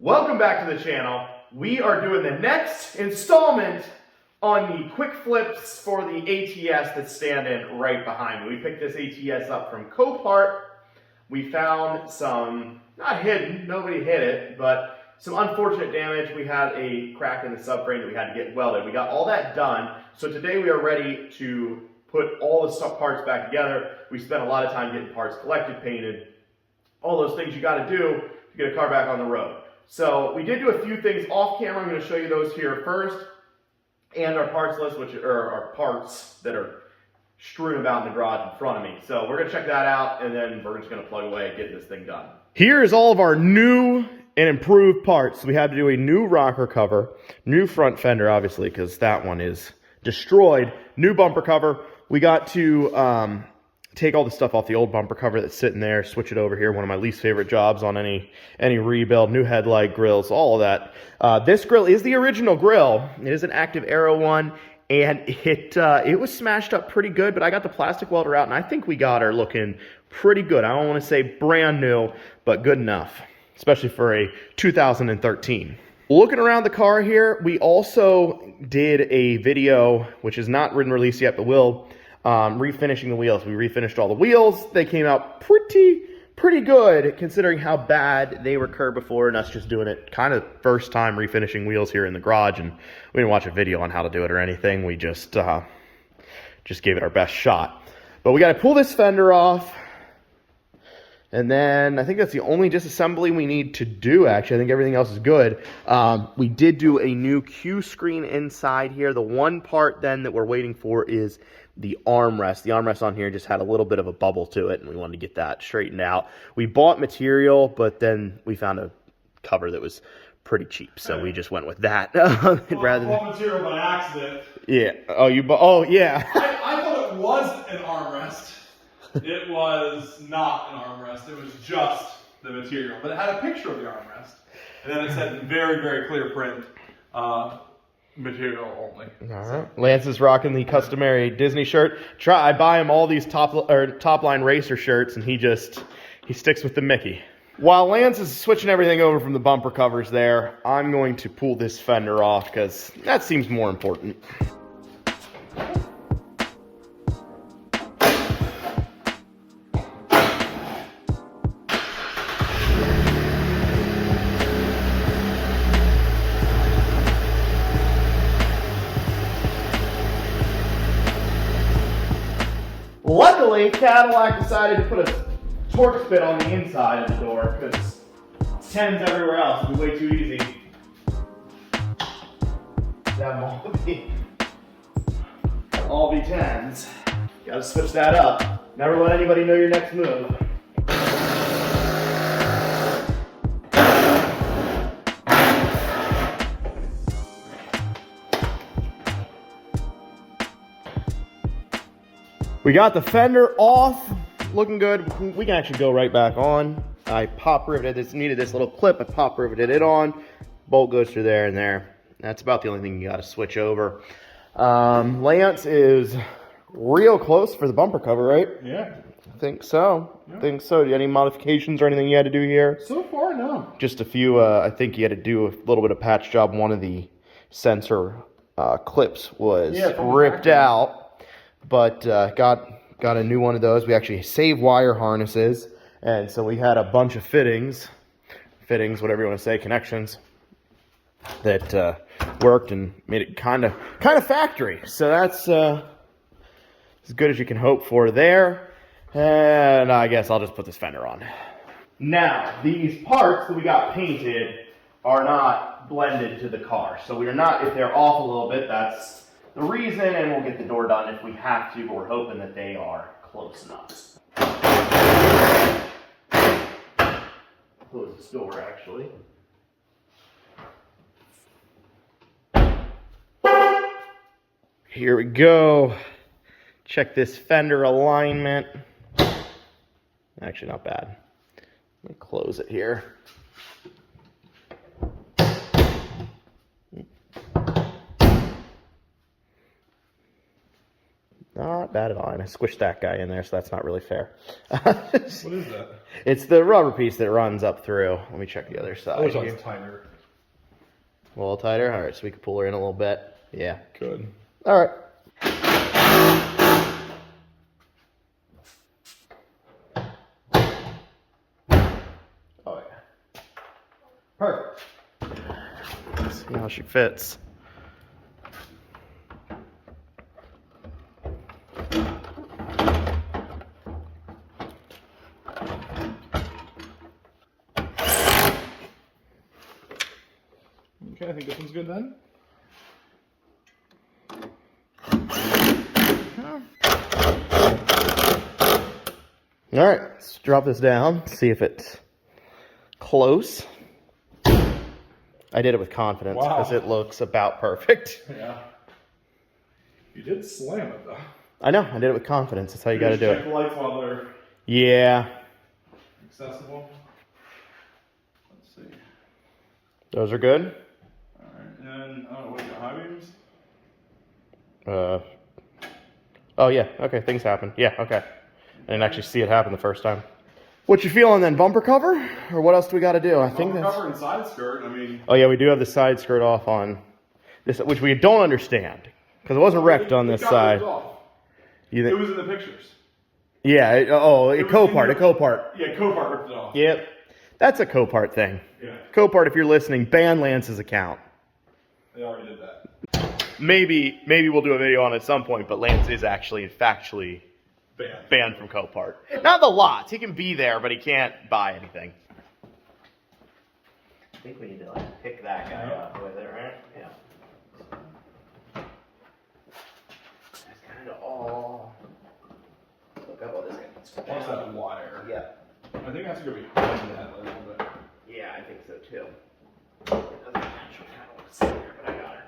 Welcome back to the channel. We are doing the next installment on the quick flips for the ATS that's standing right behind me. We picked this ATS up from Copart. We found some, not hidden, nobody hit it, but some unfortunate damage. We had a crack in the subframe that we had to get welded. We got all that done. So today we are ready to put all the parts back together. We spent a lot of time getting parts collected, painted, all those things you got to do to get a car back on the road. So we did do a few things off camera. I'm going to show you those here first, and our parts list, which are our parts that are strewn about in the garage in front of me. So we're going to check that out, and then we're just going to plug away and get this thing done. Here is all of our new and improved parts. We had to do a new rocker cover, new front fender, obviously, because that one is destroyed. New bumper cover. We got to take all the stuff off the old bumper cover that's sitting there, switch it over here. One of my least favorite jobs on any rebuild. New headlight, grills, all of that. This grill is the original grill. It is an Active Aero one, and it was smashed up pretty good, but I got the plastic welder out, and I think we got her looking pretty good. I don't want to say brand new, but good enough, especially for a 2013. Looking around the car here, we also did a video, which has not been released yet, but will, refinishing the wheels. We refinished all the wheels. They came out pretty good, considering how bad they were curved before, and us just doing it kind of first time refinishing wheels here in the garage. And we didn't watch a video on how to do it or anything. We just gave it our best shot. But we got to pull this fender off. And then I think that's the only disassembly we need to do, actually. I think everything else is good. We did do a new Q screen inside here. The one part then that we're waiting for is the armrest. The armrest on here just had a little bit of a bubble to it, and we wanted to get that straightened out. We bought material, but then we found a cover that was pretty cheap, so we just went with that. Rather than material by accident. Yeah. Oh, yeah. I thought it was an armrest. It was not an armrest. It was just the material, but it had a picture of the armrest, and then it said in very, very clear print, material only. All right. Lance is rocking the customary Disney shirt. I buy him all these top line racer shirts, and he sticks with the Mickey. While Lance is switching everything over from the bumper covers there, I'm going to pull this fender off because that seems more important. Luckily, Cadillac decided to put a torque spit on the inside of the door because 10s everywhere else would be way too easy. That all be 10s. Gotta switch that up. Never let anybody know your next move. We got the fender off, looking good. We can actually go right back on. I pop riveted this, needed this little clip. I pop riveted it on. Bolt goes through there and there. That's about the only thing you got to switch over. Lance is real close for the bumper cover, right? Yeah. I think so. Yeah. I think so. Any modifications or anything you had to do here? So far, no. Just a few. I think you had to do a little bit of patch job. One of the sensor clips was ripped out. But got a new one of those. We actually saved wire harnesses, and so we had a bunch of fittings, whatever you want to say, connections that worked and made it kind of factory. So that's as good as you can hope for there. And I guess I'll just put this fender on. Now, these parts that we got painted are not blended to the car, so we are not. If they're off a little bit, that's the reason, and we'll get the door done if we have to, but we're hoping that they are close enough. Close this door, actually. Here we go. Check this fender alignment. Actually, not bad. Let me close it here. Not not bad at all. And I squished that guy in there, so that's not really fair. What is that? It's the rubber piece that runs up through. Let me check the other side. Which one's tighter? A little tighter? All right, so we can pull her in a little bit. Yeah. Good. All right. Oh, yeah. Perfect. Let's see how she fits. Okay, I think this one's good then. All right, let's drop this down, see if it's close. I did it with confidence because it looks about perfect. Yeah. You did slam it though. I know, I did it with confidence. That's how you got to do Check the lights while they're accessible. Let's see. Those are good. Alright, and what do you got, high beams? Oh yeah, okay, things happen. Yeah, okay. I didn't actually see it happen the first time. What you feeling then? Bumper cover? Or what else do we got to do? I think Bumper that's... cover and side skirt, I mean... Oh yeah, we do have the side skirt off on this, which we don't understand. Because it wasn't wrecked on this side. It was in the pictures. Yeah, a Copart. Yeah, Copart ripped it off. Yep. That's a Copart thing. Yeah. Copart, if you're listening, ban Lance's account. They already did that. Maybe we'll do a video on it at some point, but Lance is actually factually banned from Copart. Not the lots. He can be there, but he can't buy anything. I think we need to pick that guy up with it, right? Yeah. That's kind of all. Look up all this guy. Plus that wire. Yeah. I think it has to go behind that a little bit. Yeah, I think so too. It doesn't actually kind of look similar, but I got her.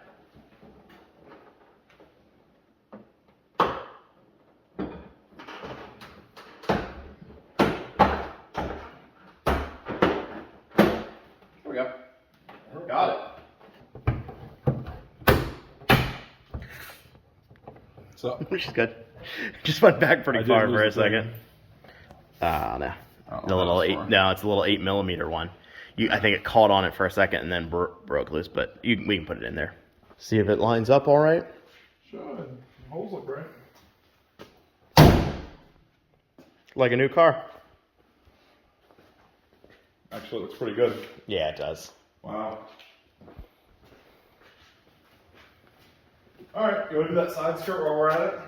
There we go. Got it. So, Which is good. Just went back pretty I did far lose for a the thing. second. No. Oh, The little that's 8. fine. No, it's a little 8mm one. I think it caught on it for a second and then broke loose, but we can put it in there. See if it lines up all right. should. Holes look right. Like a new car. Actually, it looks pretty good. Yeah, it does. Wow. All right, you want to do that side skirt while we're at it?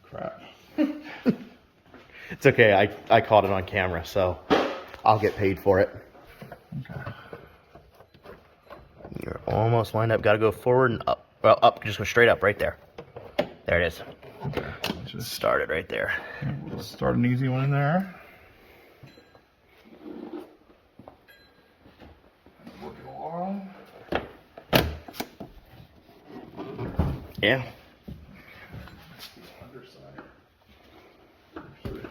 Crap. It's okay. I caught it on camera, so I'll get paid for it. Okay. You're almost lined up. Got to go forward and up. Well, up. Just go straight up right there. There it is. Okay. Just Started right there. we'll start an easy one in there. Work it along. Yeah. Underside. Actually,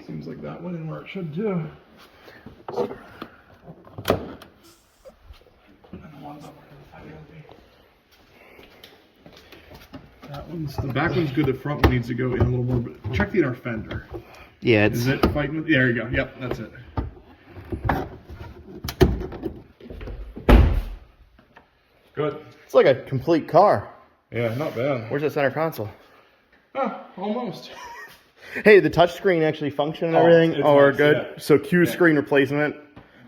seems like that went in where it should too. And the ones up that one's the back one's good. The front one needs to go in a little more. But check the inner fender. Yeah, it's Is it fighting with? There you go. Yep, that's it. Good. it's like a complete car. Yeah, not bad. Where's the center console? Oh, almost. Hey, the touchscreen actually function and Oh, everything? it's Oh, we're nice, good. yeah. So Q screen replacement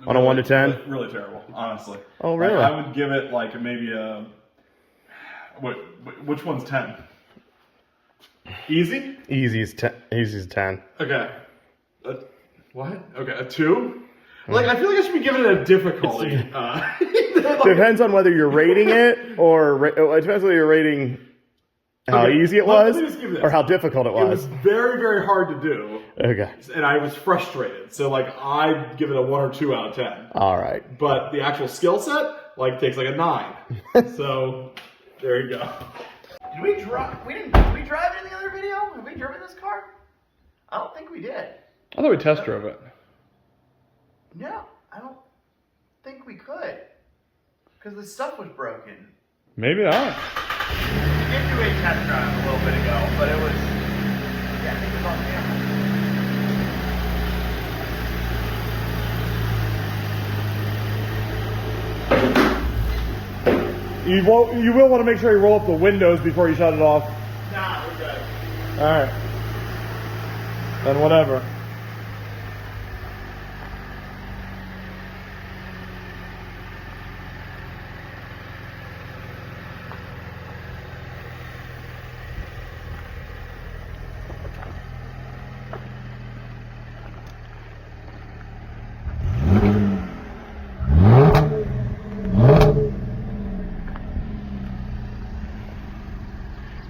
on a 1 to 10? Really terrible, honestly. Oh, really? Like, I would give it like maybe a. Which one's 10? Easy? Easy's 10. Easy's 10. Okay. What? Okay, a 2? Like, I feel like I should be giving it a difficulty. Depends on whether you're rating it or it depends whether you're rating how Okay, easy it let was me just give this. or how difficult it It was was. very, very hard to do, Okay. and I was frustrated. So, like, I'd give it a 1 or 2 out of 10. All right. But the actual skill set, like, takes like a 9. So, there you go. Did we drive? Did we drive it in the other video? Have we driven this car? I don't think we did. I thought we test drove it. No, I don't think we could. Because the stuff was broken. Maybe not. We did do a test drive a little bit ago, but it was, yeah, I think it was on camera. You will want to make sure you roll up the windows before you shut it off. Nah, we're good. Alright. Then whatever.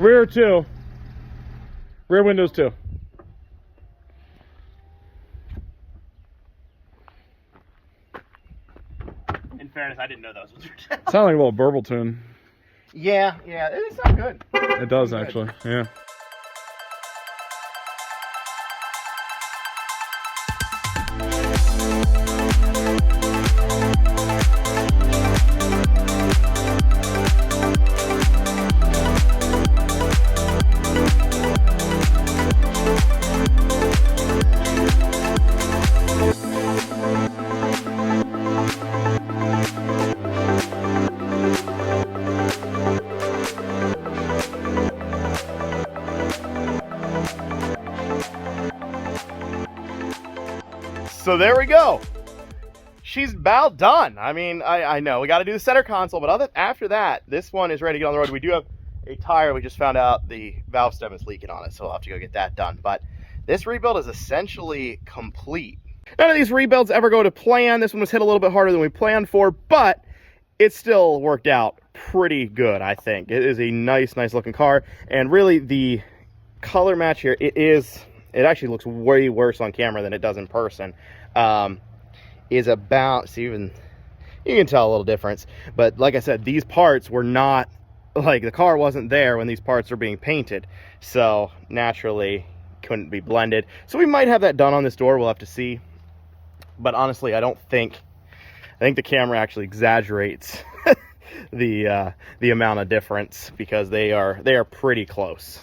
Rear two. Rear windows two. In fairness, I didn't know those ones were Sound like a little burble tune. Yeah, it's not good. It does actually, yeah. So there we go. She's about done. I mean, I know we got to do the center console, but after that, this one is ready to get on the road. We do have a tire. We just found out the valve stem is leaking on it, so we'll have to go get that done. But this rebuild is essentially complete. None of these rebuilds ever go to plan. This one was hit a little bit harder than we planned for, but it still worked out pretty good, I think. It is a nice looking car, and really the color match here, it actually looks way worse on camera than it does in person. Is about, see, even you can tell a little difference, but like I said, these parts were not, like, the car wasn't there when these parts were being painted, so naturally couldn't be blended. So we might have that done on this door, we'll have to see. But honestly, I think the camera actually exaggerates the amount of difference, because they are pretty close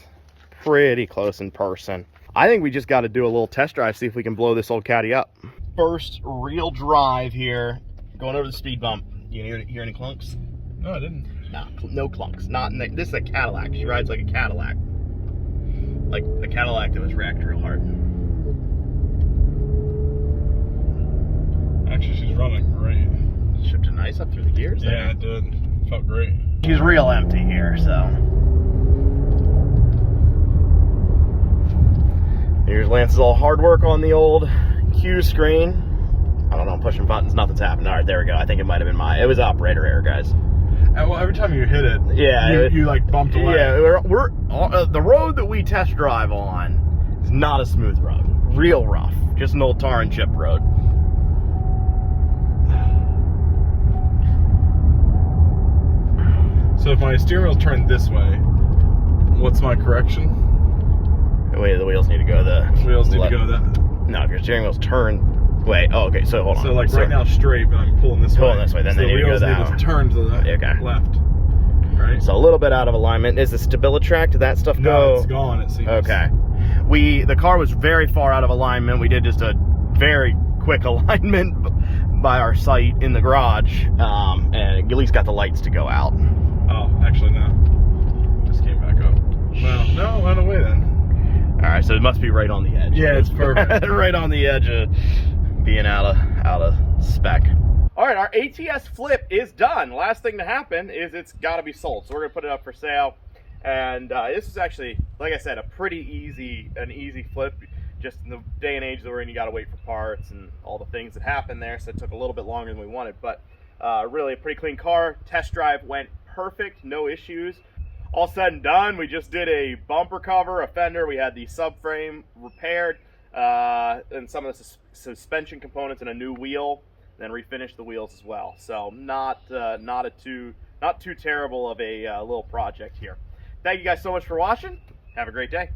in person. I think we just got to do a little test drive, see if we can blow this old caddy up. First real drive here, going over the speed bump. You hear any clunks? No, I didn't. No clunks. This is a Cadillac. She rides like a Cadillac. Like a Cadillac that was wrecked real hard. Actually, she's running great. Shipped it nice up through the gears there. Yeah, it did. Felt great. She's real empty here, so. Here's Lance's all hard work on the old cue screen. I don't know, I'm pushing buttons, nothing's happening. All right, there we go. I think it might have been it was operator error, guys. And well, every time you hit it, yeah, you like bumped away. Yeah, we're the road that we test drive on is not a smooth road. Real rough. Just an old tar and chip road. So if my steering wheel's turned this way, what's my correction? Wait, the wheels need to go The wheels need to go that. No, if your steering wheel's turned. Wait, oh, okay, so hold on. So like right now straight, but I'm pulling this way. Pulling this way, then so they need to go that way. The wheels need to turn to the left. Right? So a little bit out of alignment. Is the StabiliTrak, did that stuff go? No, it's gone, it seems. Okay. The car was very far out of alignment. We did just a very quick alignment by our site in the garage, and at least got the lights to go out. Oh, actually no. Just came back up. Well, no, it went away then. Alright, so it must be right on the edge. Yeah, it's perfect. Right on the edge of being out of spec. Alright, our ATS flip is done. Last thing to happen is it's got to be sold. So we're going to put it up for sale. And this is actually, like I said, an easy flip. Just in the day and age that we're in, you got to wait for parts and all the things that happen there. So it took a little bit longer than we wanted. But really a pretty clean car. Test drive went perfect, no issues. All said and done, we just did a bumper cover, a fender. We had the subframe repaired, and some of the suspension components, and a new wheel. Then refinished the wheels as well. So not too terrible of a little project here. Thank you guys so much for watching. Have a great day.